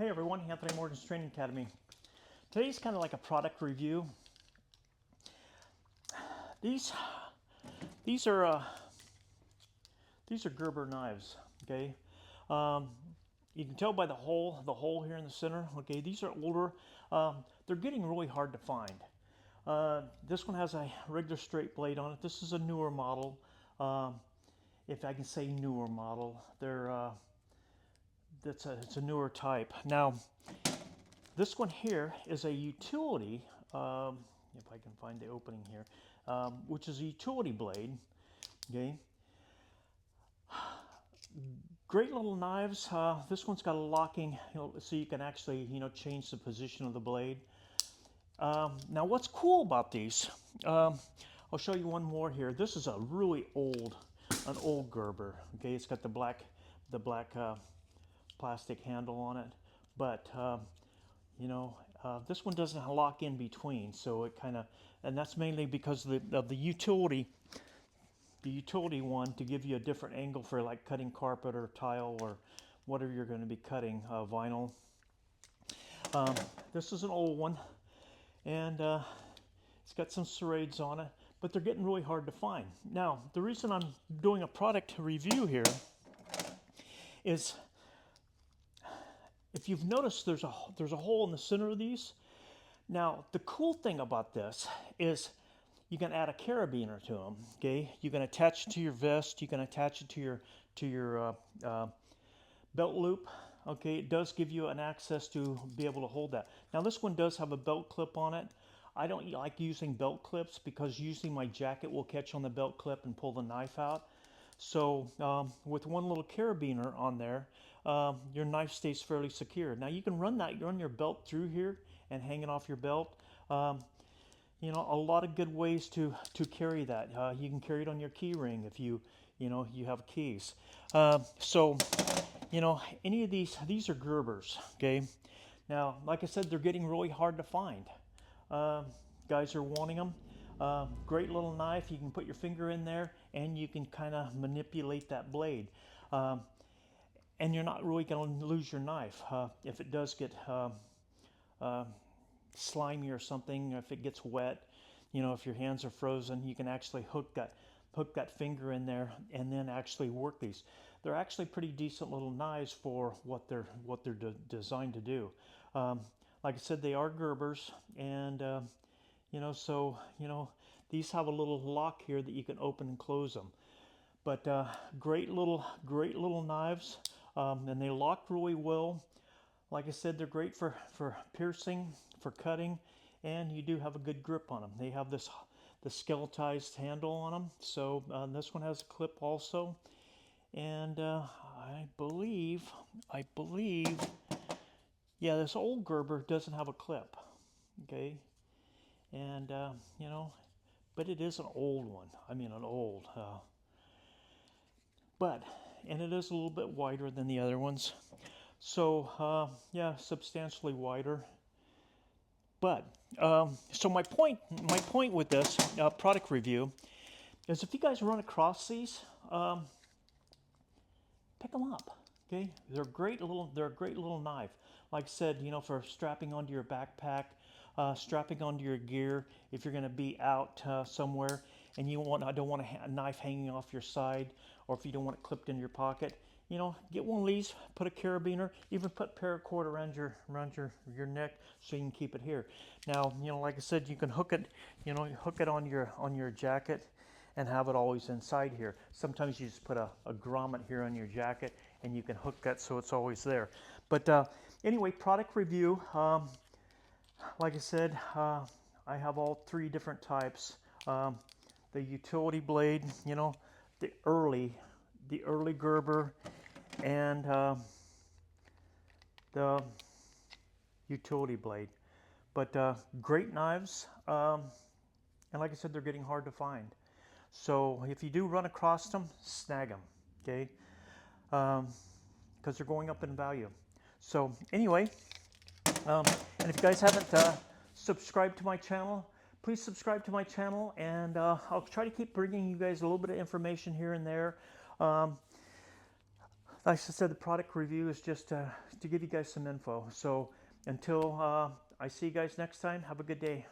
Hey everyone, Anthony Morgan's Training Academy. Today's kind of like a product review. These these are uh, these are Gerber knives. Okay, you can tell by the hole here in the center. Okay, these are older. They're getting really hard to find. This one has a regular straight blade on it. This is a newer model. If I can say newer model, it's a newer type. Now, this one here is a utility, if I can find the opening here, which is a utility blade. Okay, great little knives. This one's got a locking, so you can actually, change the position of the blade. Now, what's cool about these? I'll show you one more here. This is a really an old Gerber. Okay, it's got the black plastic handle on it, but this one doesn't lock in between, so it kind of, and that's mainly because of the utility one to give you a different angle for like cutting carpet or tile or whatever you're going to be cutting, vinyl. This is an old one, and it's got some serrades on it, but they're getting really hard to find. Now, the reason I'm doing a product review here is, if you've noticed, there's a hole in the center of these. Now, the cool thing about this is you can add a carabiner to them. Okay, you can attach it to your vest. You can attach it to your belt loop. Okay, it does give you an access to be able to hold that. Now, this one does have a belt clip on it. I don't like using belt clips because usually my jacket will catch on the belt clip and pull the knife out. So with one little carabiner on there, your knife stays fairly secure. Now you can run your belt through here and hang it off your belt. A lot of good ways to carry that. You can carry it on your key ring if you have keys. Any of these are Gerbers. Okay. Now, like I said, they're getting really hard to find. Guys are wanting them. Great little knife. You can put your finger in there and you can kind of manipulate that blade. And you're not really going to lose your knife. If it does get slimy or something, if it gets wet, if your hands are frozen, you can actually hook that finger in there and then actually work these. They're actually pretty decent little knives for what they're designed to do. Like I said, they are Gerbers, and these have a little lock here that you can open and close them. But great little knives, and they lock really well. Like I said, they're great for piercing, for cutting, and you do have a good grip on them. They have the skeletized handle on them. So this one has a clip also, and I believe, yeah, this old Gerber doesn't have a clip. Okay. And, but it is an old one. I mean, an old. And it is a little bit wider than the other ones. So, yeah, substantially wider. But, so my point with this product review is, if you guys run across these, pick them up. Okay, they're a great little knife. Like I said, for strapping onto your backpack, strapping onto your gear. If you're going to be out somewhere and don't want a knife hanging off your side, or if you don't want it clipped in your pocket, get one of these. Put a carabiner, even put paracord around your neck so you can keep it here. Now, like I said, you can hook it, on your jacket and have it always inside here. Sometimes you just put a grommet here on your jacket and you can hook that so it's always there. But anyway, product review. Like I said, I have all three different types. The utility blade, the early Gerber, and the utility blade. But great knives, and like I said, they're getting hard to find. So if you do run across them, snag them, okay? Because they're going up in value. So anyway, and if you guys haven't subscribed to my channel, please subscribe to my channel, and I'll try to keep bringing you guys a little bit of information here and there. like I said, the product review is just to give you guys some info. So until I see you guys next time, have a good day.